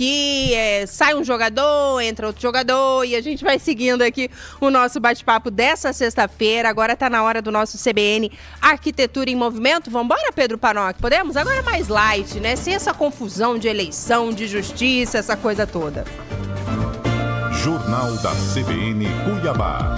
aqui, sai um jogador, entra outro jogador e a gente vai seguindo aqui o nosso bate-papo dessa sexta-feira. Agora tá na hora do nosso CBN Arquitetura em Movimento. Vambora, Pedro Panoc? Podemos? Agora é mais light, né? Sem essa confusão de eleição, de justiça, essa coisa toda. Jornal da CBN Cuiabá.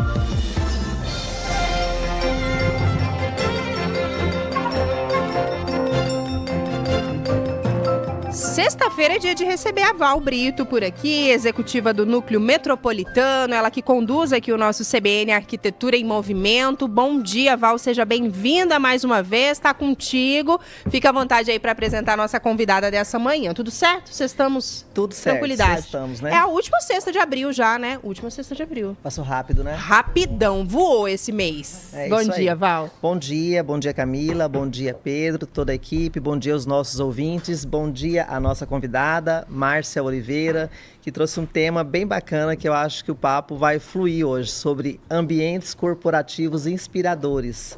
Sexta-feira é dia de receber a Val Brito por aqui, executiva do Núcleo Metropolitano, ela que conduz aqui o nosso CBN Arquitetura em Movimento. Bom dia, Val, seja bem-vinda mais uma vez, tá contigo. Fica à vontade aí para apresentar a nossa convidada dessa manhã. Tudo certo? Vocês estamos tudo certo, tranquilidade? Estamos, né? É a última sexta de abril já, né? Última sexta de abril. Passou rápido, né? Rapidão, voou esse mês. Bom dia, Val. Bom dia Camila, bom dia Pedro, toda a equipe, bom dia aos nossos ouvintes, bom dia a nossa convidada, Márcia Oliveira, que trouxe um tema bem bacana que eu acho que o papo vai fluir hoje, sobre ambientes corporativos inspiradores.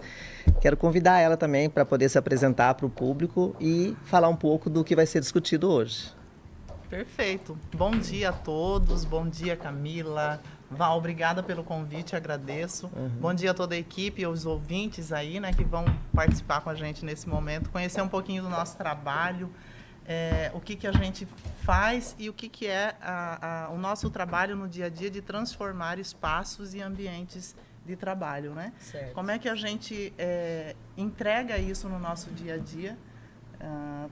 Quero convidar ela também para poder se apresentar para o público e falar um pouco do que vai ser discutido hoje. Perfeito. Bom dia a todos, bom dia Camila, Val, obrigada pelo convite, agradeço. Bom dia a toda a equipe e aos ouvintes aí, né, que vão participar com a gente nesse momento, conhecer um pouquinho do nosso trabalho, o que a gente faz e o que é o nosso trabalho no dia a dia de transformar espaços e ambientes de trabalho, né? Certo. Como é que a gente entrega isso no nosso dia a dia,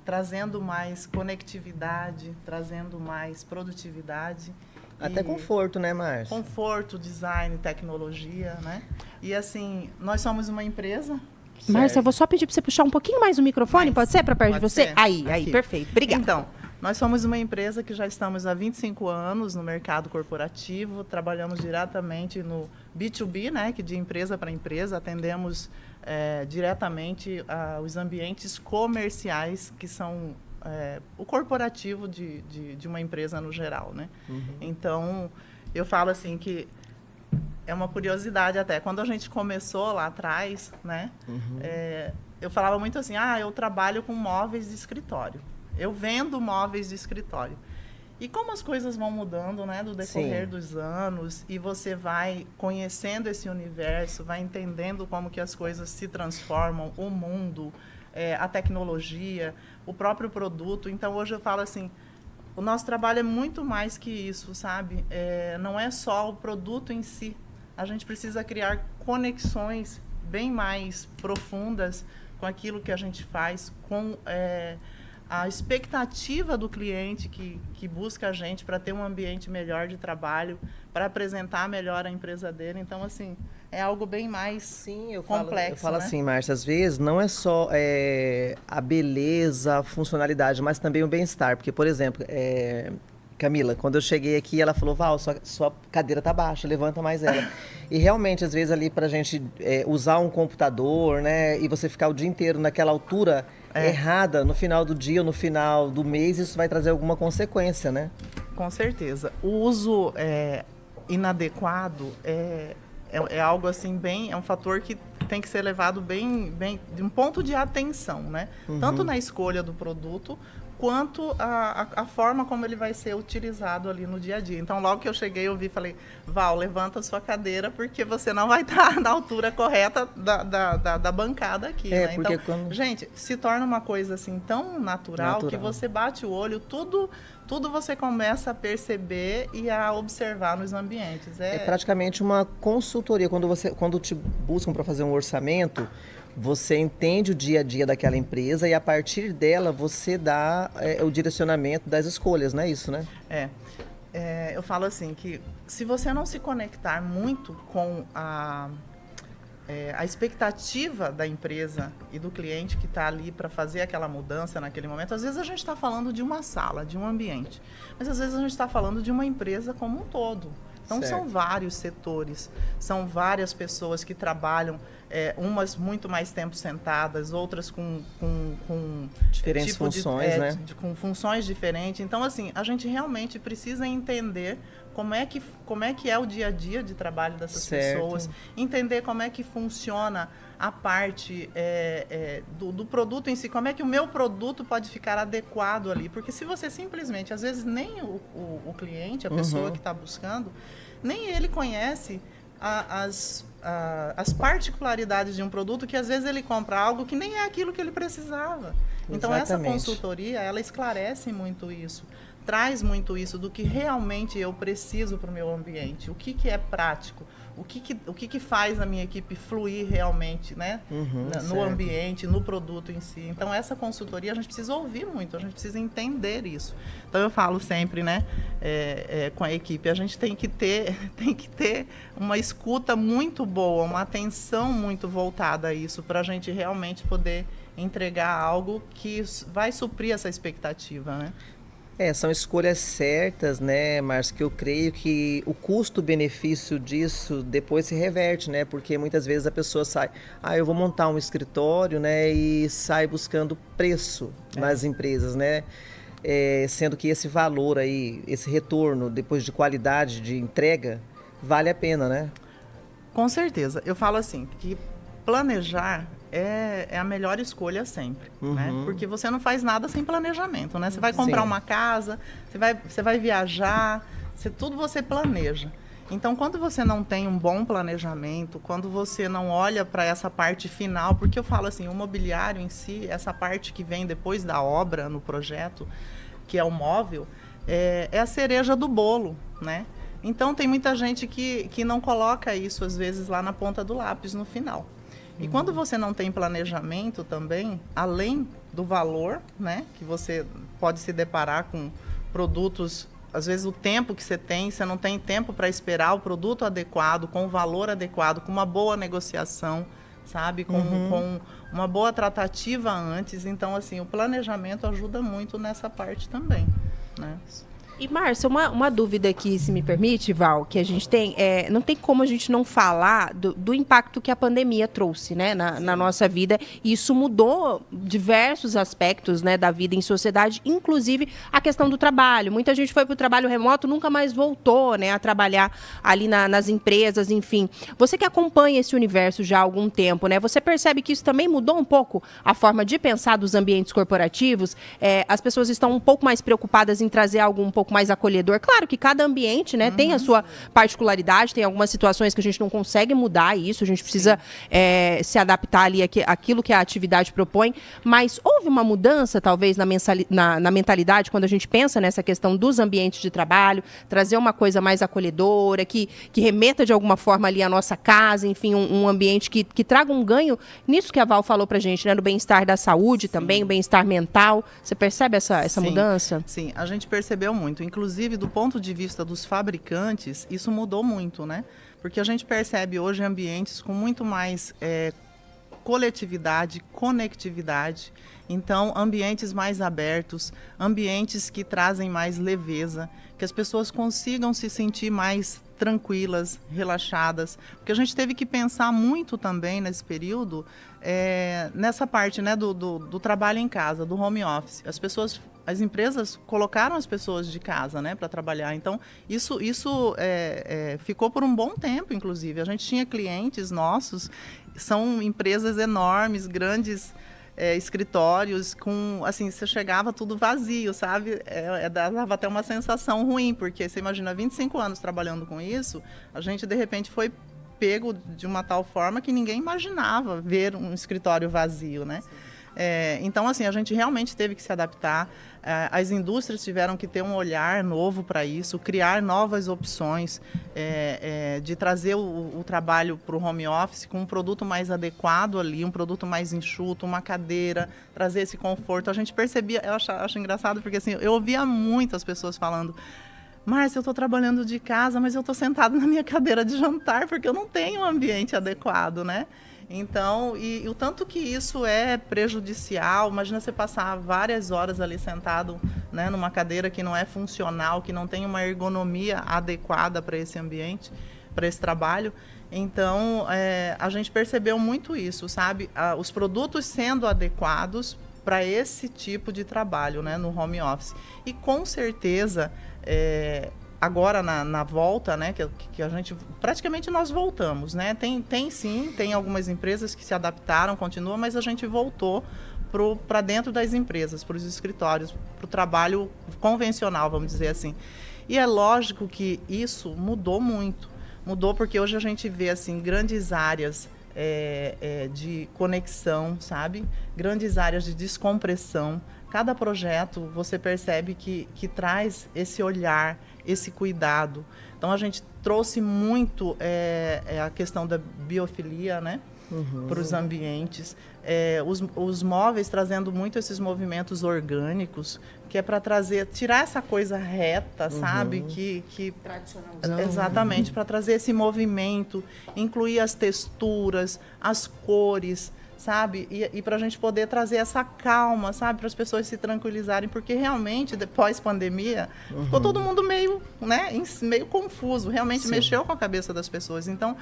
trazendo mais conectividade, trazendo mais produtividade. Até conforto, né, Márcia? Conforto, design, tecnologia, né? E assim, nós somos uma empresa... Márcia, eu vou só pedir para você puxar um pouquinho mais o microfone, pode ser, para perto de você? Ser. Aí, Aqui. perfeito. Obrigada. Então, nós somos uma empresa que já estamos há 25 anos no mercado corporativo, trabalhamos diretamente no B2B, né, que de empresa para empresa, atendemos diretamente os ambientes comerciais, que são o corporativo de uma empresa no geral, né? Então, eu falo assim que é uma curiosidade até. Quando a gente começou lá atrás, né? Eu falava muito assim, eu trabalho com móveis de escritório. Eu vendo móveis de escritório. E como as coisas vão mudando, né? Do decorrer dos anos, e você vai conhecendo esse universo, vai entendendo como que as coisas se transformam, o mundo, a tecnologia, o próprio produto. Então, hoje eu falo assim, o nosso trabalho é muito mais que isso, sabe? Não é só o produto em si. A gente precisa criar conexões bem mais profundas com aquilo que a gente faz, com a expectativa do cliente que busca a gente para ter um ambiente melhor de trabalho, para apresentar melhor a empresa dele. Então, assim, é algo bem mais complexo. Eu falo né? assim, Márcia, às vezes não é só a beleza, a funcionalidade, mas também o bem-estar. Porque, por exemplo, Camila, quando eu cheguei aqui, ela falou, Val, sua cadeira tá baixa, levanta mais ela. E realmente, às vezes, ali pra gente usar um computador, né, e você ficar o dia inteiro naquela altura errada, no final do dia ou no final do mês, isso vai trazer alguma consequência, né? Com certeza. O uso inadequado é algo assim é um fator que tem que ser levado bem de um ponto de atenção, né? Tanto na escolha do produto quanto a forma como ele vai ser utilizado ali no dia a dia. Então, logo que eu cheguei, eu falei, Val, levanta a sua cadeira, porque você não vai estar na altura correta da bancada aqui. Né? Então, gente, se torna uma coisa assim tão natural que você bate o olho, tudo você começa a perceber e a observar nos ambientes. É praticamente uma consultoria. Quando te buscam para fazer um orçamento, você entende o dia a dia daquela empresa e, a partir dela, você dá o direcionamento das escolhas, não é isso, né? Eu falo assim, que se você não se conectar muito com a expectativa da empresa e do cliente que está ali para fazer aquela mudança naquele momento, às vezes a gente está falando de uma sala, de um ambiente, mas às vezes a gente está falando de uma empresa como um todo. Então, Certo. são vários setores, são várias pessoas que trabalham, umas muito mais tempo sentadas, outras com Diferentes funções, né? com funções diferentes. Então, assim, a gente realmente precisa entender como é que é o dia a dia de trabalho dessas Certo. pessoas, entender como é que funciona a parte do produto em si, como é que o meu produto pode ficar adequado ali. Porque se você simplesmente, às vezes nem o cliente, a pessoa que está buscando, nem ele conhece as particularidades de um produto, que às vezes ele compra algo que nem é aquilo que ele precisava. Então, essa Exatamente. consultoria, ela esclarece muito isso, traz muito isso do que realmente eu preciso para o meu ambiente, o que é prático, o que faz a minha equipe fluir realmente, né? No certo. ambiente, no produto em si. Então, essa consultoria, a gente precisa ouvir muito, a gente precisa entender isso. Então, eu falo sempre, né, com a equipe, a gente tem que ter uma escuta muito boa, uma atenção muito voltada a isso, para a gente realmente poder entregar algo que vai suprir essa expectativa, né? São escolhas certas, né, Márcio, que eu creio que o custo-benefício disso depois se reverte, né, porque muitas vezes a pessoa sai, eu vou montar um escritório, né, e sai buscando preço nas empresas, né, sendo que esse valor aí, esse retorno depois de qualidade de entrega, vale a pena, né? Com certeza. Eu falo assim, que planejar é a melhor escolha sempre, né? Porque você não faz nada sem planejamento, né? Você vai comprar Sim. uma casa, você vai viajar, tudo você planeja. Então, quando você não tem um bom planejamento, quando você não olha para essa parte final, porque eu falo assim, o mobiliário em si, essa parte que vem depois da obra no projeto, que é o móvel, é a cereja do bolo, né? Então, tem muita gente que não coloca isso, às vezes, lá na ponta do lápis, no final. E quando você não tem planejamento também, além do valor, né, que você pode se deparar com produtos, às vezes o tempo que você não tem tempo para esperar o produto adequado, com o valor adequado, com uma boa negociação, sabe, com uma boa tratativa antes. Então, assim, o planejamento ajuda muito nessa parte também, né? E, Márcia, uma dúvida aqui, se me permite, Val, que a gente tem, não tem como a gente não falar do impacto que a pandemia trouxe, né, na nossa vida, e isso mudou diversos aspectos, né, da vida em sociedade, inclusive a questão do trabalho. Muita gente foi para o trabalho remoto, nunca mais voltou, né, a trabalhar ali nas empresas, enfim. Você que acompanha esse universo já há algum tempo, né, você percebe que isso também mudou um pouco a forma de pensar dos ambientes corporativos? As pessoas estão um pouco mais preocupadas em trazer algo um pouco mais acolhedor. Claro que cada ambiente, né, tem a sua particularidade, tem algumas situações que a gente não consegue mudar isso, a gente precisa se adaptar ali àquilo que a atividade propõe, mas houve uma mudança, talvez, na mentalidade, quando a gente pensa nessa questão dos ambientes de trabalho, trazer uma coisa mais acolhedora, que remeta de alguma forma ali à nossa casa, enfim, um ambiente que traga um ganho nisso que a Val falou pra gente, né, no bem-estar da saúde também, o bem-estar mental. Você percebe essa mudança? Sim, a gente percebeu muito. Inclusive, do ponto de vista dos fabricantes, isso mudou muito, né? Porque a gente percebe hoje ambientes com muito mais coletividade, conectividade. Então, ambientes mais abertos, ambientes que trazem mais leveza, que as pessoas consigam se sentir mais tranquilas, relaxadas. Porque a gente teve que pensar muito também nesse período, nessa parte, né, do trabalho em casa, do home office. As empresas colocaram as pessoas de casa, né, para trabalhar. Então, isso ficou por um bom tempo, inclusive. A gente tinha clientes nossos, são empresas enormes, grandes escritórios, assim, você chegava tudo vazio, sabe? Dava até uma sensação ruim, porque você imagina, 25 anos trabalhando com isso, a gente, de repente, foi pego de uma tal forma que ninguém imaginava ver um escritório vazio, né? Então, assim, a gente realmente teve que se adaptar. As indústrias tiveram que ter um olhar novo para isso, criar novas opções de trazer o trabalho para o home office com um produto mais adequado ali, um produto mais enxuto, uma cadeira, trazer esse conforto. A gente percebia, eu acho engraçado, porque assim, eu ouvia muitas pessoas falando: Márcia, eu estou trabalhando de casa, mas eu estou sentada na minha cadeira de jantar porque eu não tenho um ambiente adequado, né? Então, e o tanto que isso é prejudicial, imagina você passar várias horas ali sentado, né, numa cadeira que não é funcional, que não tem uma ergonomia adequada para esse ambiente, para esse trabalho. Então, a gente percebeu muito isso, sabe? Os produtos sendo adequados para esse tipo de trabalho, né, no home office. E com certeza, agora na volta, né, que a gente praticamente nós voltamos, né? Tem algumas empresas que se adaptaram, continuam, mas a gente voltou para dentro das empresas, para os escritórios, para o trabalho convencional, vamos dizer assim. E é lógico que isso mudou muito. Mudou porque hoje a gente vê assim grandes áreas de conexão, sabe? Grandes áreas de descompressão. Cada projeto você percebe que traz esse olhar, esse cuidado. Então a gente trouxe muito a questão da biofilia, né? Para os ambientes. Os móveis trazendo muito esses movimentos orgânicos, que é para tirar essa coisa reta, sabe? Tradicional. Exatamente, para trazer esse movimento, incluir as texturas, as cores, sabe? E para a gente poder trazer essa calma, sabe? Para as pessoas se tranquilizarem, porque realmente, depois pandemia, ficou todo mundo meio, né? Meio confuso, realmente mexeu com a cabeça das pessoas. Então,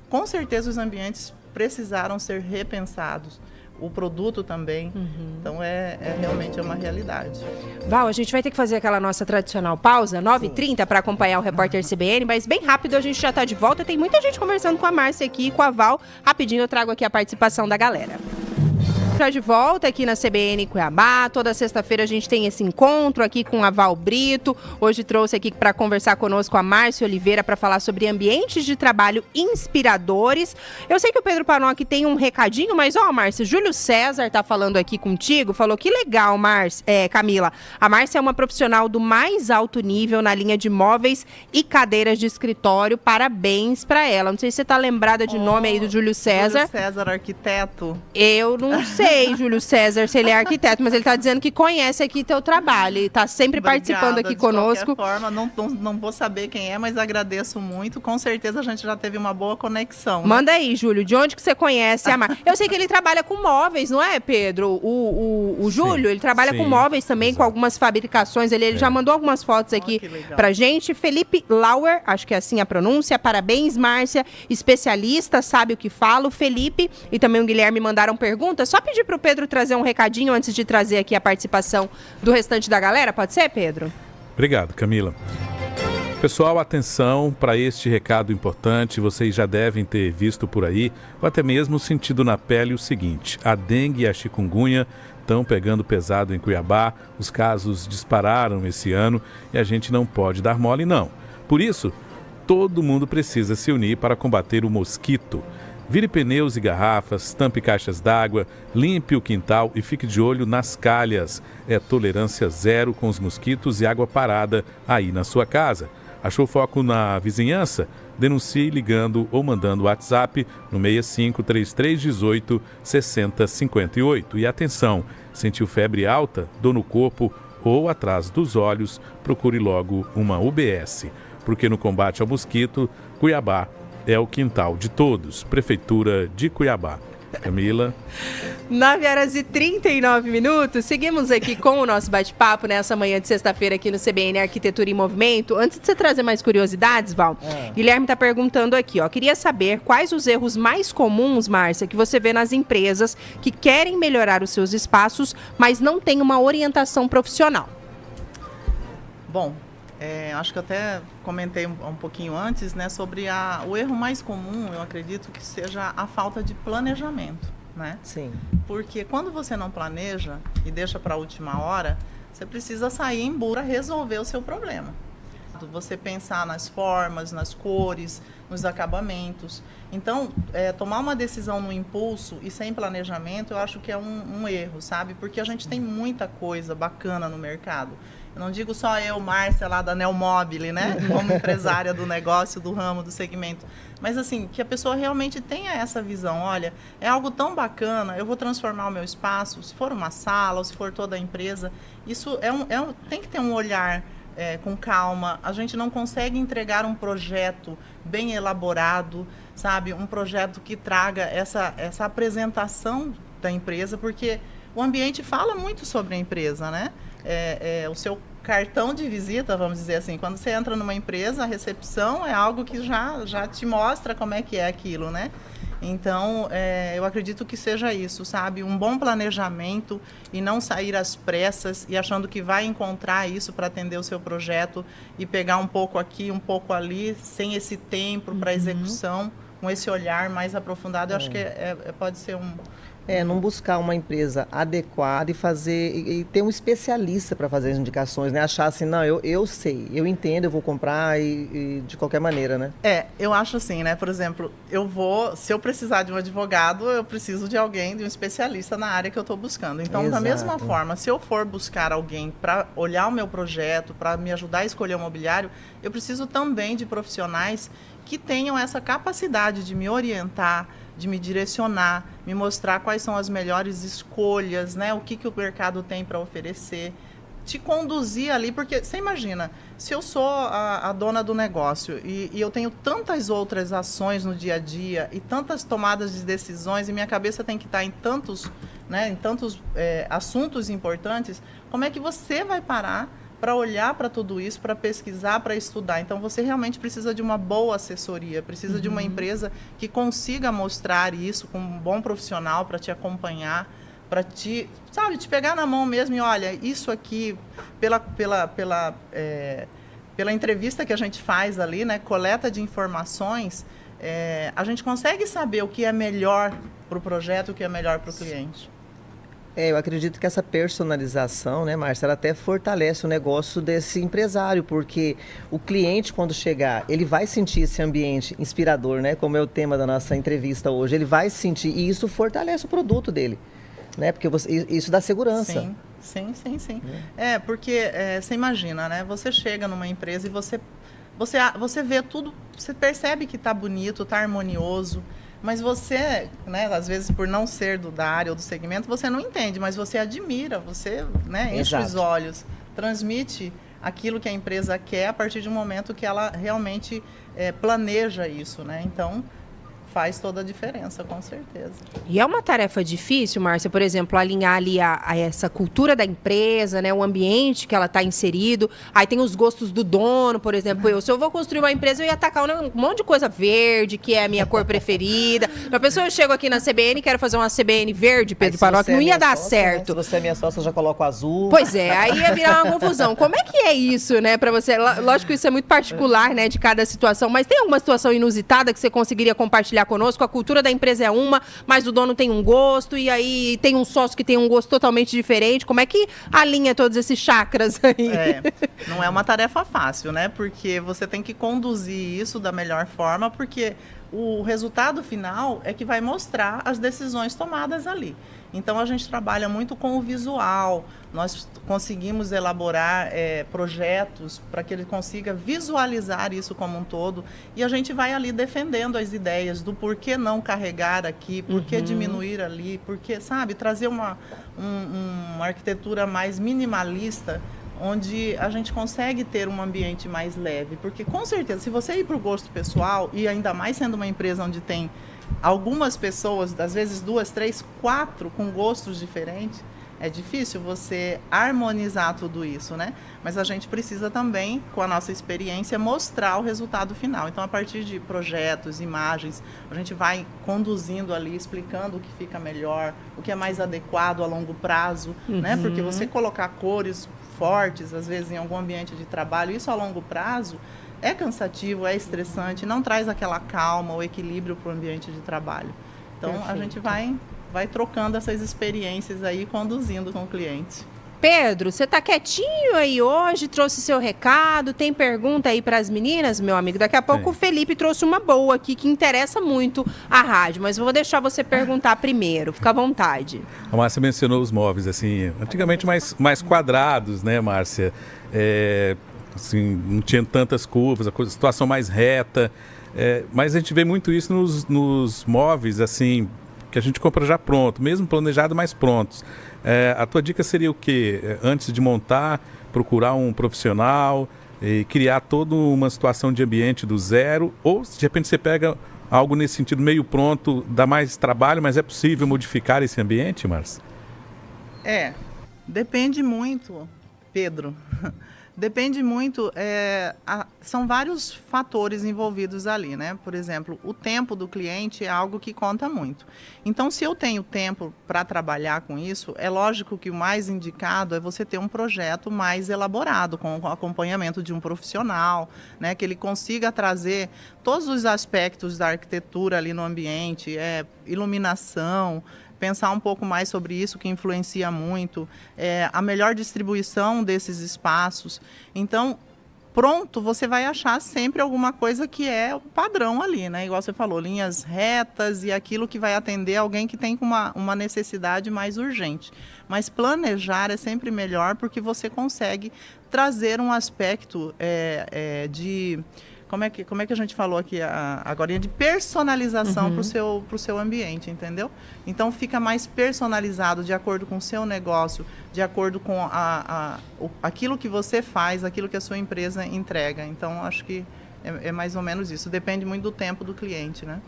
com certeza os ambientes precisaram ser repensados. O produto também. Então, realmente uma realidade. Val, a gente vai ter que fazer aquela nossa tradicional pausa, 9h30, para acompanhar o repórter CBN, mas bem rápido a gente já está de volta. Tem muita gente conversando com a Márcia aqui e com a Val. Rapidinho eu trago aqui a participação da galera. Já de volta aqui na CBN Cuiabá. Toda sexta-feira a gente tem esse encontro aqui com a Val Brito. Hoje trouxe aqui para conversar conosco a Márcia Oliveira para falar sobre ambientes de trabalho inspiradores. Eu sei que o Pedro Panoc tem um recadinho, mas Márcia, Júlio César tá falando aqui contigo, falou que legal, Camila. A Márcia é uma profissional do mais alto nível na linha de móveis e cadeiras de escritório. Parabéns para ela. Não sei se você tá lembrada de nome aí do Júlio César. Júlio César, arquiteto. Eu não sei, Júlio César, se ele é arquiteto, mas ele está dizendo que conhece aqui teu trabalho. Ele está sempre participando aqui conosco. De qualquer forma, não vou saber quem é, mas agradeço muito. Com certeza a gente já teve uma boa conexão. Né? Manda aí, Júlio, de onde que você conhece a Márcia? Eu sei que ele trabalha com móveis, não é, Pedro? O Júlio, ele trabalha com móveis também, com algumas fabricações. Ele já mandou algumas fotos aqui pra gente. Felipe Lauer, acho que é assim a pronúncia. Parabéns, Márcia. Especialista, sabe o que fala. O Felipe e também o Guilherme mandaram perguntas. Só pedir pro Pedro trazer um recadinho antes de trazer aqui a participação do restante da galera. Pode ser, Pedro? Obrigado, Camila. Pessoal, atenção para este recado importante. Vocês já devem ter visto por aí, ou até mesmo sentido na pele o seguinte: a dengue e a chikungunya estão pegando pesado em Cuiabá. Os casos dispararam esse ano e a gente não pode dar mole, não. Por isso, todo mundo precisa se unir para combater o mosquito. Vire pneus e garrafas, tampe caixas d'água, limpe o quintal e fique de olho nas calhas. É tolerância zero com os mosquitos e água parada aí na sua casa. Achou foco na vizinhança? Denuncie ligando ou mandando WhatsApp no 65 3318 6058. E atenção, sentiu febre alta, dor no corpo ou atrás dos olhos? Procure logo uma UBS, porque no combate ao mosquito, Cuiabá é o quintal de todos. Prefeitura de Cuiabá. Camila. 9h39. Seguimos aqui com o nosso bate-papo nessa manhã de sexta-feira aqui no CBN Arquitetura em Movimento. Antes de você trazer mais curiosidades, Val, Guilherme está perguntando aqui, queria saber quais os erros mais comuns, Márcia, que você vê nas empresas que querem melhorar os seus espaços, mas não têm uma orientação profissional. Bom, acho que eu até comentei um pouquinho antes, né, sobre o erro mais comum, eu acredito que seja a falta de planejamento, né? Sim. Porque quando você não planeja e deixa para a última hora, você precisa sair em burra resolver o seu problema. Você pensar nas formas, nas cores, nos acabamentos. Então, tomar uma decisão no impulso e sem planejamento, eu acho que é um erro, sabe? Porque a gente tem muita coisa bacana no mercado. Eu não digo só eu, Márcia, lá da Neomobile, né? Como empresária do negócio, do ramo, do segmento. Mas, assim, que a pessoa realmente tenha essa visão. Olha, é algo tão bacana, eu vou transformar o meu espaço, se for uma sala, ou se for toda a empresa. Isso tem que ter um olhar com calma, a gente não consegue entregar um projeto bem elaborado, sabe? Um projeto que traga essa apresentação da empresa, porque o ambiente fala muito sobre a empresa, né? O seu cartão de visita, vamos dizer assim, quando você entra numa empresa, a recepção é algo que já te mostra como é que é aquilo, né? Então, eu acredito que seja isso, sabe? Um bom planejamento e não sair às pressas e achando que vai encontrar isso para atender o seu projeto e pegar um pouco aqui, um pouco ali, sem esse tempo para execução, com esse olhar mais aprofundado. Eu acho que pode ser não buscar uma empresa adequada e ter um especialista para fazer as indicações, né? Achar assim, não, eu sei, eu entendo, eu vou comprar e de qualquer maneira, né? Eu acho assim, né? Por exemplo, se eu precisar de um advogado, eu preciso de alguém, de um especialista na área que eu estou buscando. Então, Exato. Da mesma forma, se eu for buscar alguém para olhar o meu projeto, para me ajudar a escolher o mobiliário, eu preciso também de profissionais que tenham essa capacidade de me orientar, de me direcionar, me mostrar quais são as melhores escolhas, né? O que o mercado tem para oferecer, te conduzir ali, porque você imagina, se eu sou a dona do negócio e eu tenho tantas outras ações no dia a dia e tantas tomadas de decisões e minha cabeça tem que estar em tantos assuntos importantes, como é que você vai parar para olhar para tudo isso, para pesquisar, para estudar? Então, você realmente precisa de uma boa assessoria, precisa de uma empresa que consiga mostrar isso com um bom profissional para te acompanhar, para te pegar na mão mesmo e, olha, isso aqui, pela entrevista que a gente faz ali, né, coleta de informações, a gente consegue saber o que é melhor para o projeto, o que é melhor para o cliente. Eu acredito que essa personalização, né, Márcia, ela até fortalece o negócio desse empresário, porque o cliente, quando chegar, ele vai sentir esse ambiente inspirador, né, como é o tema da nossa entrevista hoje, ele vai sentir, e isso fortalece o produto dele, né, porque isso dá segurança. Sim. Porque você imagina, né, você chega numa empresa e você vê tudo, você percebe que está bonito, está harmonioso, mas você, né, às vezes por não ser da área ou do segmento, você não entende, mas você admira, você, né, enche os olhos, transmite aquilo que a empresa quer a partir de um momento que ela realmente planeja isso, né? Então, faz toda a diferença, com certeza. E é uma tarefa difícil, Márcia, por exemplo, alinhar ali a essa cultura da empresa, né, o ambiente que ela está inserido. Aí tem os gostos do dono, por exemplo. Se eu vou construir uma empresa, eu ia atacar um monte de coisa verde, que é a minha cor preferida. A pessoa, eu chego aqui na CBN e quero fazer uma CBN verde, Pedro Paroc, não ia dar certo. Né? Se você é minha sócia, eu já coloco azul. Pois é, aí ia virar uma confusão. Como é que é isso, né, para você? Lógico que isso é muito particular, né, de cada situação, mas tem alguma situação inusitada que você conseguiria compartilhar conosco? A cultura da empresa é uma, mas o dono tem um gosto, e aí tem um sócio que tem um gosto totalmente diferente. Como é que alinha todos esses chakras aí? Não é uma tarefa fácil, né? Porque você tem que conduzir isso da melhor forma, porque o resultado final é que vai mostrar as decisões tomadas ali. Então, a gente trabalha muito com o visual, nós conseguimos elaborar projetos para que ele consiga visualizar isso como um todo, e a gente vai ali defendendo as ideias do porquê não carregar aqui, porquê diminuir ali, porquê, sabe, trazer uma arquitetura mais minimalista, onde a gente consegue ter um ambiente mais leve, porque com certeza, se você ir para o gosto pessoal, e ainda mais sendo uma empresa onde tem algumas pessoas, às vezes 2, 3, 4 com gostos diferentes, é difícil você harmonizar tudo isso, né? Mas a gente precisa também, com a nossa experiência, mostrar o resultado final. Então, a partir de projetos, imagens, a gente vai conduzindo ali, explicando o que fica melhor, o que é mais adequado a longo prazo, né? Porque você colocar cores fortes, às vezes em algum ambiente de trabalho, isso a longo prazo é cansativo, é estressante, não traz aquela calma, o equilíbrio para o ambiente de trabalho. Então, Perfeito. A gente vai trocando essas experiências aí, conduzindo com o cliente. Pedro, você tá quietinho aí hoje, trouxe seu recado, tem pergunta aí para as meninas, meu amigo? Daqui a pouco o Felipe trouxe uma boa aqui, que interessa muito a rádio, mas vou deixar você perguntar primeiro, fica à vontade. A Márcia mencionou os móveis, assim, antigamente mais quadrados, né, Márcia? Assim, não tinha tantas curvas, a situação mais reta, mas a gente vê muito isso nos móveis, assim, que a gente compra já pronto, mesmo planejado, mas prontos. A tua dica seria o quê? Antes de montar, procurar um profissional e criar toda uma situação de ambiente do zero, ou de repente você pega algo nesse sentido meio pronto, dá mais trabalho, mas é possível modificar esse ambiente, Márcia? Depende muito, Pedro. Depende muito, são vários fatores envolvidos ali, né? Por exemplo, o tempo do cliente é algo que conta muito. Então, se eu tenho tempo para trabalhar com isso, é lógico que o mais indicado é você ter um projeto mais elaborado, com o acompanhamento de um profissional, né? Que ele consiga trazer todos os aspectos da arquitetura ali no ambiente, iluminação, pensar um pouco mais sobre isso, que influencia muito, a melhor distribuição desses espaços. Então, pronto, você vai achar sempre alguma coisa que é o padrão ali, né? Igual você falou, linhas retas e aquilo que vai atender alguém que tem uma necessidade mais urgente. Mas planejar é sempre melhor, porque você consegue trazer um aspecto de... Como é que a gente falou aqui agora? De personalização para o seu ambiente, entendeu? Então, fica mais personalizado de acordo com o seu negócio, de acordo com aquilo que você faz, aquilo que a sua empresa entrega. Então, acho que é mais ou menos isso. Depende muito do tempo do cliente, né?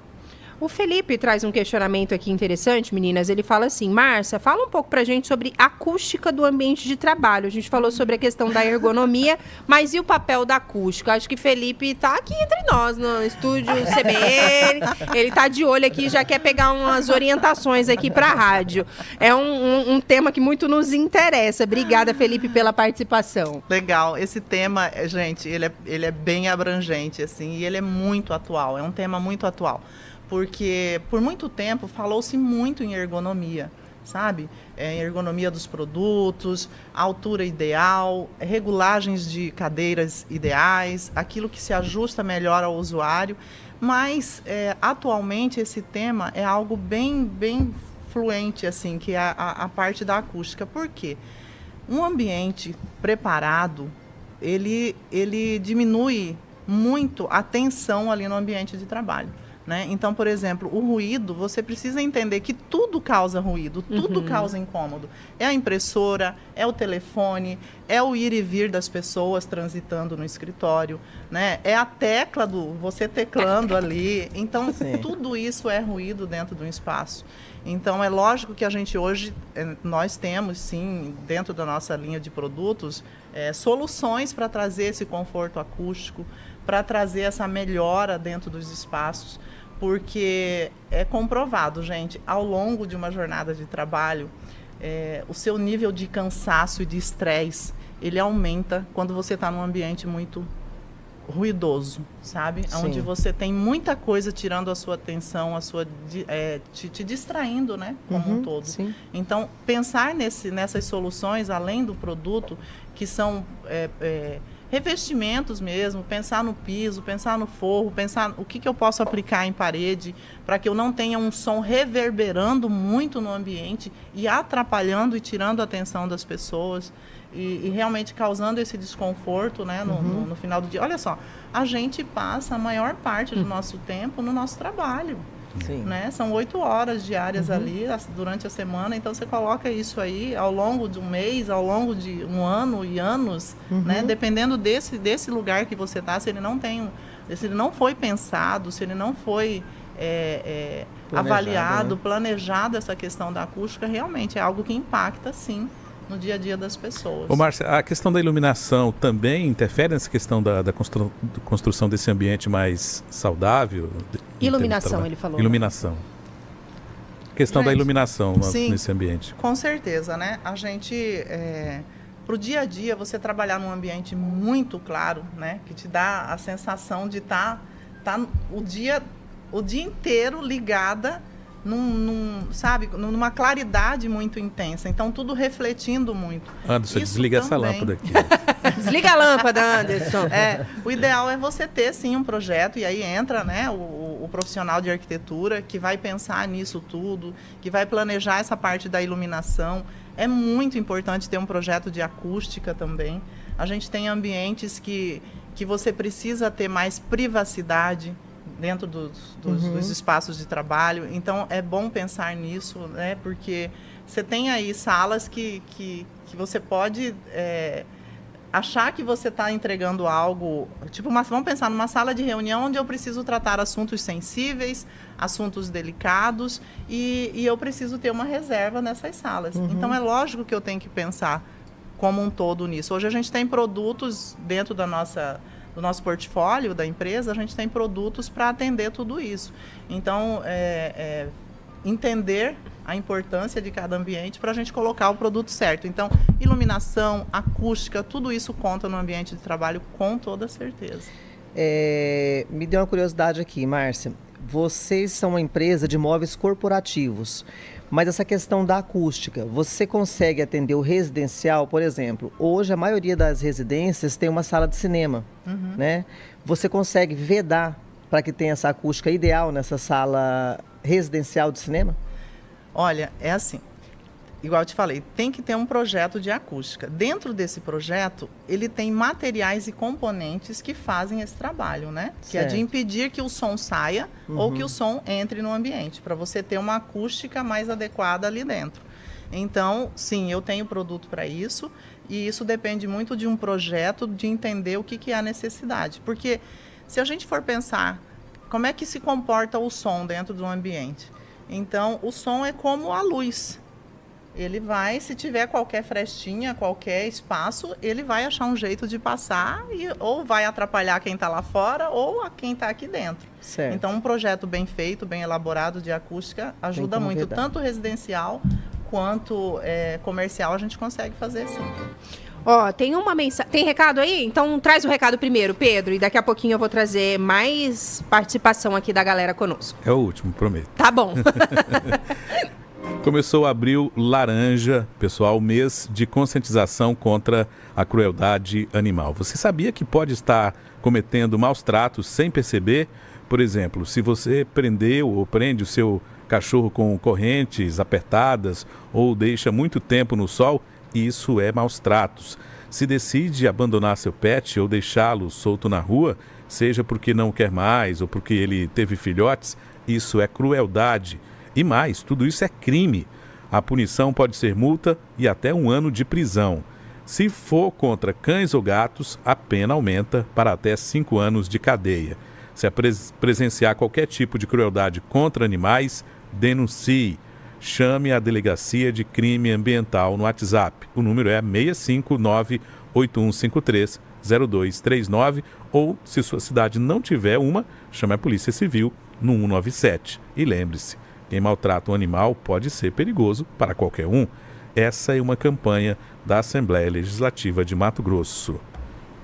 O Felipe traz um questionamento aqui interessante, meninas. Ele fala assim: Márcia, fala um pouco pra gente sobre a acústica do ambiente de trabalho. A gente falou sobre a questão da ergonomia, mas e o papel da acústica? Acho que Felipe tá aqui entre nós, no estúdio CBN. Ele tá de olho aqui, já quer pegar umas orientações aqui pra rádio. É um tema que muito nos interessa. Obrigada, Felipe, pela participação. Legal. Esse tema, gente, ele é bem abrangente, assim, e ele é muito atual. É um tema muito atual. Porque por muito tempo falou-se muito em ergonomia, sabe? Em ergonomia dos produtos, altura ideal, regulagens de cadeiras ideais, aquilo que se ajusta melhor ao usuário. Mas atualmente esse tema é algo bem fluente, assim, que é a parte da acústica. Por quê? Um ambiente preparado, ele diminui muito a tensão ali no ambiente de trabalho. Né? Então, por exemplo, o ruído, você precisa entender que tudo causa ruído, tudo causa incômodo. É a impressora, é o telefone, é o ir e vir das pessoas transitando no escritório, né? É a tecla você teclando ali. Então, tudo isso é ruído dentro de um espaço. Então, é lógico que a gente hoje, nós temos, sim, dentro da nossa linha de produtos, soluções para trazer esse conforto acústico, para trazer essa melhora dentro dos espaços, porque é comprovado, gente, ao longo de uma jornada de trabalho, o seu nível de cansaço e de estresse, ele aumenta quando você está num ambiente muito ruidoso, sabe? Sim. Onde você tem muita coisa tirando a sua atenção, te distraindo, né? Como um todo. Sim. Então, pensar nessas soluções, além do produto, que são revestimentos mesmo, pensar no piso, pensar no forro, pensar o que eu posso aplicar em parede, para que eu não tenha um som reverberando muito no ambiente e atrapalhando e tirando a atenção das pessoas. E realmente causando esse desconforto, né, no final do dia. Olha só, a gente passa a maior parte do nosso tempo no nosso trabalho. Sim. Né? São 8 horas diárias ali durante a semana, então você coloca isso aí ao longo de um mês, ao longo de um ano e anos, né? Dependendo desse lugar que você está, se ele não foi pensado, se ele não foi avaliado, né? Planejado essa questão da acústica, realmente é algo que impacta, sim, no dia a dia das pessoas. Ô, Márcia, a questão da iluminação também interfere nessa questão da construção desse ambiente mais saudável? Iluminação, ele falou. Iluminação. Questão da iluminação nesse ambiente. Com certeza, né? A gente, pro dia a dia, você trabalhar num ambiente muito claro, né? Que te dá a sensação de estar o dia inteiro ligada sabe, numa claridade muito intensa. Então, tudo refletindo muito. Anderson, desliga essa lâmpada aqui. Desliga a lâmpada, Anderson. O ideal é você ter, sim, um projeto, e aí entra, né, o profissional de arquitetura que vai pensar nisso tudo, que vai planejar essa parte da iluminação. É muito importante ter um projeto de acústica também. A gente tem ambientes que você precisa ter mais privacidade, dentro dos espaços de trabalho. Então, é bom pensar nisso, né? Porque você tem aí salas que você pode achar que você está entregando algo... Tipo, vamos pensar numa sala de reunião onde eu preciso tratar assuntos sensíveis, assuntos delicados, e eu preciso ter uma reserva nessas salas. Então, é lógico que eu tenho que pensar como um todo nisso. Hoje a gente tem produtos dentro do nosso portfólio da empresa, a gente tem produtos para atender tudo isso. Então, entender a importância de cada ambiente para a gente colocar o produto certo. Então, iluminação, acústica, tudo isso conta no ambiente de trabalho com toda certeza. Me deu uma curiosidade aqui, Márcia. Vocês são uma empresa de móveis corporativos, mas essa questão da acústica, você consegue atender o residencial, por exemplo? Hoje a maioria das residências tem uma sala de cinema, né? Você consegue vedar para que tenha essa acústica ideal nessa sala residencial de cinema? Olha, é assim, igual eu te falei, tem que ter um projeto de acústica. Dentro desse projeto, ele tem materiais e componentes que fazem esse trabalho, né? Que é de impedir que o som saia ou que o som entre no ambiente, para você ter uma acústica mais adequada ali dentro. Então, sim, eu tenho produto para isso, e isso depende muito de um projeto, de entender o que é a necessidade. Porque se a gente for pensar como é que se comporta o som dentro do ambiente, então o som é como a luz. Ele vai, se tiver qualquer frestinha, qualquer espaço, ele vai achar um jeito de passar ou vai atrapalhar quem está lá fora ou a quem está aqui dentro. Certo. Então, um projeto bem feito, bem elaborado de acústica ajuda muito. Vedar. Tanto residencial quanto comercial a gente consegue fazer sim. Ó, tem uma mensagem. Tem recado aí? Então traz o recado primeiro, Pedro, e daqui a pouquinho eu vou trazer mais participação aqui da galera conosco. É o último, prometo. Tá bom. Começou abril laranja, pessoal, mês de conscientização contra a crueldade animal. Você sabia que pode estar cometendo maus tratos sem perceber? Por exemplo, se você prendeu ou prende o seu cachorro com correntes apertadas ou deixa muito tempo no sol, isso é maus tratos. Se decide abandonar seu pet ou deixá-lo solto na rua, seja porque não quer mais ou porque ele teve filhotes, isso é crueldade. E mais, tudo isso é crime. A punição pode ser multa e até 1 ano de prisão. Se for contra cães ou gatos, a pena aumenta para até 5 anos de cadeia. Se presenciar qualquer tipo de crueldade contra animais, denuncie. Chame a Delegacia de Crime Ambiental no WhatsApp. O número é 659-8153-0239 ou, se sua cidade não tiver uma, chame a Polícia Civil no 197. E lembre-se, quem maltrata um animal pode ser perigoso para qualquer um. Essa é uma campanha da Assembleia Legislativa de Mato Grosso.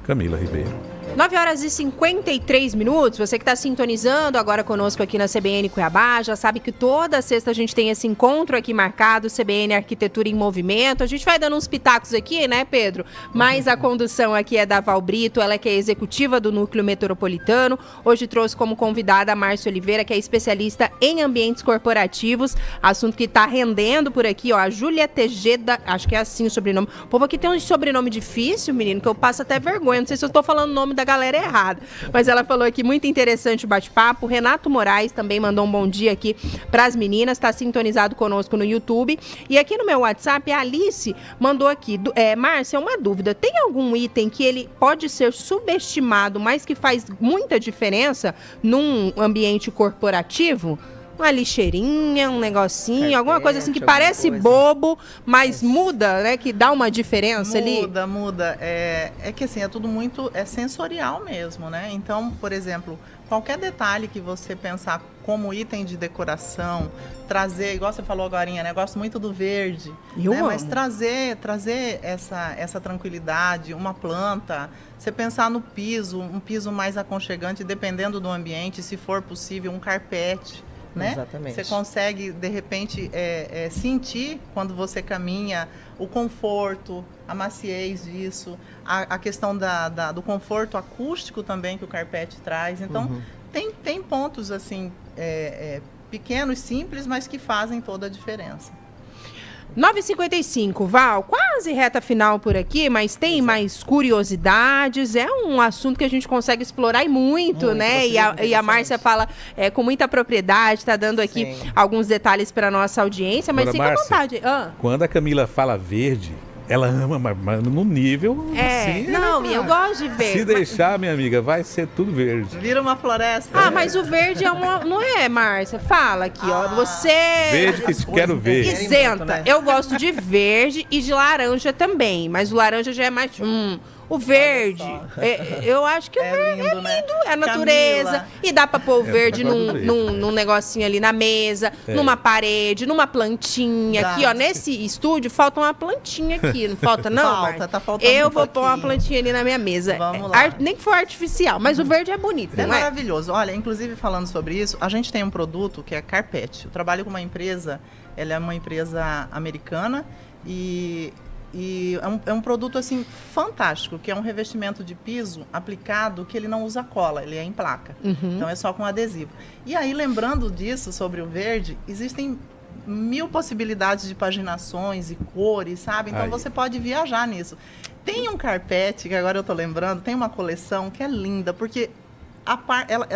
Camila Ribeiro. 9h53. Você que está sintonizando agora conosco aqui na CBN Cuiabá, já sabe que toda sexta a gente tem esse encontro aqui marcado, CBN Arquitetura em Movimento. A gente vai dando uns pitacos aqui, né, Pedro? Mas a condução aqui é da Val Brito, ela que é executiva do Núcleo Metropolitano. Hoje trouxe como convidada a Márcia Oliveira, que é especialista em ambientes corporativos, assunto que está rendendo por aqui, ó, a Júlia Tejeda, acho que é assim o sobrenome. O povo aqui tem um sobrenome difícil, menino, que eu passo até vergonha, não sei se eu estou falando o nome da galera errada, mas ela falou aqui, muito interessante o bate-papo. Renato Moraes também mandou um bom dia aqui para as meninas, está sintonizado conosco no YouTube. E aqui no meu WhatsApp, a Alice mandou aqui, Márcia, uma dúvida, tem algum item que ele pode ser subestimado, mas que faz muita diferença num ambiente corporativo? Uma lixeirinha, um negocinho, alguma coisa assim que parece bobo, mas muda, né? Que dá uma diferença ali. Muda. É que assim, é tudo muito sensorial mesmo, né? Então, por exemplo, qualquer detalhe que você pensar como item de decoração, trazer, igual você falou agorinha, né? Eu gosto muito do verde. Né? Mas trazer essa tranquilidade, uma planta, você pensar no piso, um piso mais aconchegante, dependendo do ambiente, se for possível, um carpete. Né? Exatamente. Você consegue, de repente, sentir, quando você caminha, o conforto, a maciez disso, a questão do conforto acústico também que o carpete traz. Então, tem pontos assim pequenos, simples, mas que fazem toda a diferença. 9h55, Val, quase reta final por aqui, mas tem mais curiosidades. É um assunto que a gente consegue explorar e muito, né? E a Márcia fala com muita propriedade, tá dando aqui alguns detalhes para nossa audiência, mas Agora, fica à Márcia, vontade. Quando a Camila fala verde, ela ama, mas no nível assim. Não, eu gosto de verde. Se deixar, minha amiga, vai ser tudo verde. Vira uma floresta. Mas o verde não é, Márcia? Fala aqui, ó. Você... Verde que te quero ver. Isenta. Né? Eu gosto de verde e de laranja também, mas o laranja já é mais... O verde, eu acho que o verde lindo, né? é a natureza. Camila. E dá pra pôr o verde pra pôr verde. num negocinho ali na mesa, numa parede, numa plantinha. Dá. Aqui, ó, nesse estúdio, falta uma plantinha aqui. Não falta, não, Falta, Márcia? tá faltando Eu um vou pôr uma pouquinho. plantinha ali na minha mesa. Vamos lá. Nem que for artificial, mas o verde é bonito, É não é? maravilhoso. Olha, inclusive falando sobre isso, a gente tem um produto que é carpete. Eu trabalho com uma empresa, ela é uma empresa americana e é um produto assim fantástico, que é um revestimento de piso aplicado que ele não usa cola, ele é em placa. Então é só com adesivo. E aí, lembrando disso, sobre o verde, existem 1000 possibilidades de paginações e cores, sabe? Então Aí. você pode viajar nisso. Tem um carpete, que agora eu tô lembrando, tem uma coleção que é linda, porque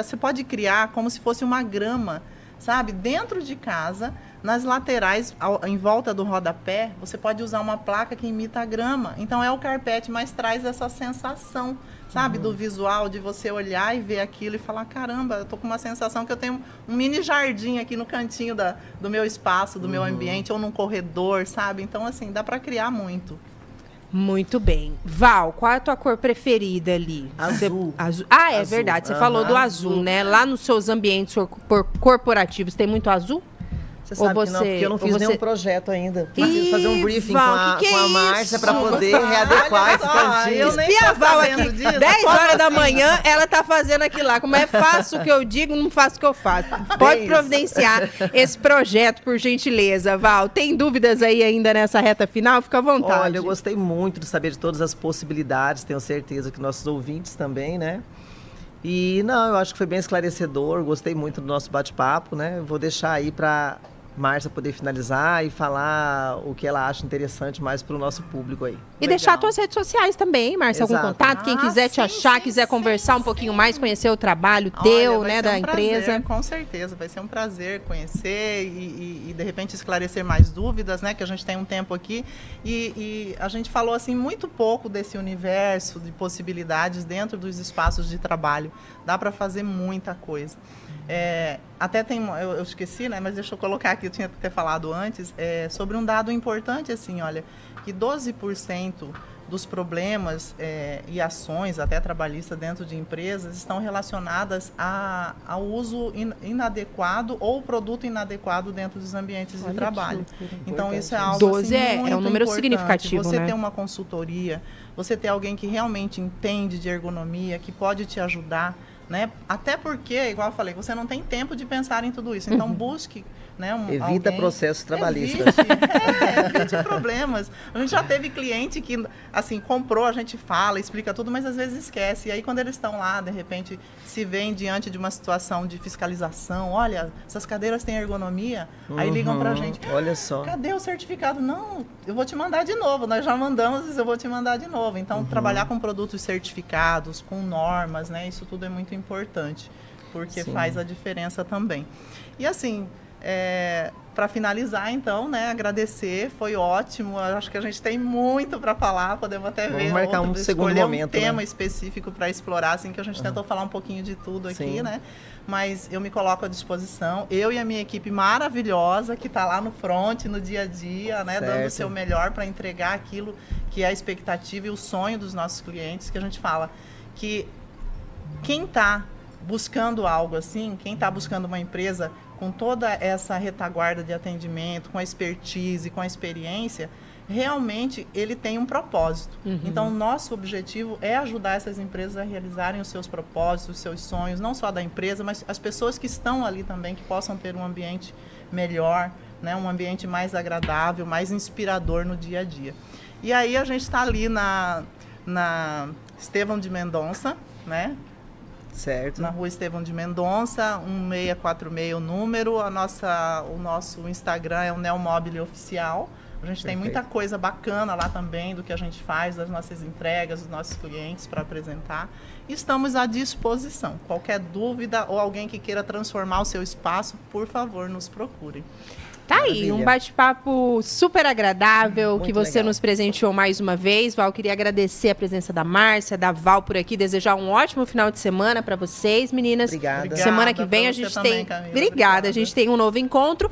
você pode criar como se fosse uma grama, sabe? Dentro de casa, nas laterais, em volta do rodapé, você pode usar uma placa que imita a grama. Então é o carpete, mas traz essa sensação, sabe? Do visual, de você olhar e ver aquilo e falar, caramba, eu tô com uma sensação que eu tenho um mini jardim aqui no cantinho do meu espaço, do meu ambiente, ou num corredor, sabe? Então, assim, dá para criar muito. Muito bem. Val, qual é a tua cor preferida ali? Azul. Azul. Ah, é Azul. verdade. Você falou do azul, né? Lá nos seus ambientes corporativos tem muito azul? Você sabe Ou que não, você- porque eu não ou fiz você- nenhum projeto ainda. Preciso fazer um briefing Val, com que a é Márcia isso? para poder readequar Olha esse só, cantinho. eu nem Espia a tô Val sabendo aqui, disso. 10 Como horas da assim? manhã, ela tá fazendo aquilo lá. Como é faço o que eu digo, não faço o que eu faço. Pode isso. providenciar esse projeto, por gentileza, Val. Tem dúvidas aí ainda nessa reta final? Fica à vontade. Olha, eu gostei muito de saber de todas as possibilidades, tenho certeza que nossos ouvintes também, né? E não, eu acho que foi bem esclarecedor, gostei muito do nosso bate-papo, né? Vou deixar aí para Márcia poder finalizar e falar o que ela acha interessante mais para o nosso público aí. E deixar Legal. tuas redes sociais também, Márcia, algum Exato. contato. Quem quiser te Sim, achar, sim, quiser sim, conversar um sim, pouquinho mais, conhecer o trabalho Olha, teu, vai né, ser da um empresa. prazer, com certeza, vai ser um prazer conhecer e de repente esclarecer mais dúvidas, né? Que a gente tem um tempo aqui e a gente falou assim muito pouco desse universo de possibilidades dentro dos espaços de trabalho. Dá para fazer muita coisa. Até tem, eu esqueci, né? Mas deixa eu colocar aqui, eu tinha que ter falado antes, sobre um dado importante, assim, olha, que 12% dos problemas e ações, até trabalhistas dentro de empresas, estão relacionadas ao uso inadequado ou produto inadequado dentro dos ambientes de trabalho. Então, isso é algo 12 assim, é muito um número importante. significativo, Você né? ter uma consultoria, você ter alguém que realmente entende de ergonomia, que pode te ajudar, né? Até porque, igual eu falei, você não tem tempo de pensar em tudo isso. Então, busque, né, Evita alguém. processos trabalhistas. Evite problemas. A gente já teve cliente que, assim, comprou, a gente fala, explica tudo, mas às vezes esquece. E aí, quando eles estão lá, de repente, se veem diante de uma situação de fiscalização, olha, essas cadeiras têm ergonomia, aí ligam pra gente. Olha só. Cadê o certificado? Não, eu vou te mandar de novo. Nós já mandamos, mas eu vou te mandar de novo. Então, trabalhar com produtos certificados, com normas, né? Isso tudo é muito importante, porque Sim. faz a diferença também. E assim, para finalizar, então, né? Agradecer, foi ótimo. Eu acho que a gente tem muito para falar. Podemos até Vamos ver marcar um segundo escolher momento, um tema né? específico para explorar, assim, que a gente tentou falar um pouquinho de tudo aqui, Sim. né? Mas eu me coloco à disposição. Eu e a minha equipe maravilhosa, que está lá no front, no dia a dia, né? Dando o Certo. seu melhor para entregar aquilo que é a expectativa e o sonho dos nossos clientes, que a gente fala que quem está buscando algo assim, quem está buscando uma empresa com toda essa retaguarda de atendimento, com a expertise, com a experiência, realmente ele tem um propósito. Então, nosso objetivo é ajudar essas empresas a realizarem os seus propósitos, os seus sonhos, não só da empresa, mas as pessoas que estão ali também, que possam ter um ambiente melhor, né, um ambiente mais agradável, mais inspirador no dia a dia. E aí a gente está ali na Estevão de Mendonça, né? Certo. Na rua Estevão de Mendonça, 1646 o número. O nosso Instagram é o Neomobile Oficial. A gente tem muita coisa bacana lá também do que a gente faz, das nossas entregas, dos nossos clientes para apresentar. Estamos à disposição. Qualquer dúvida ou alguém que queira transformar o seu espaço, por favor, nos procure. Tá aí, um bate-papo super agradável, Muito que você legal. nos presenteou mais uma vez. Val, queria agradecer a presença da Márcia, da Val por aqui, desejar um ótimo final de semana para vocês, meninas. Obrigada. Semana que Obrigada vem pra a você gente também, tem... Camila. Obrigada, a gente tem um novo encontro.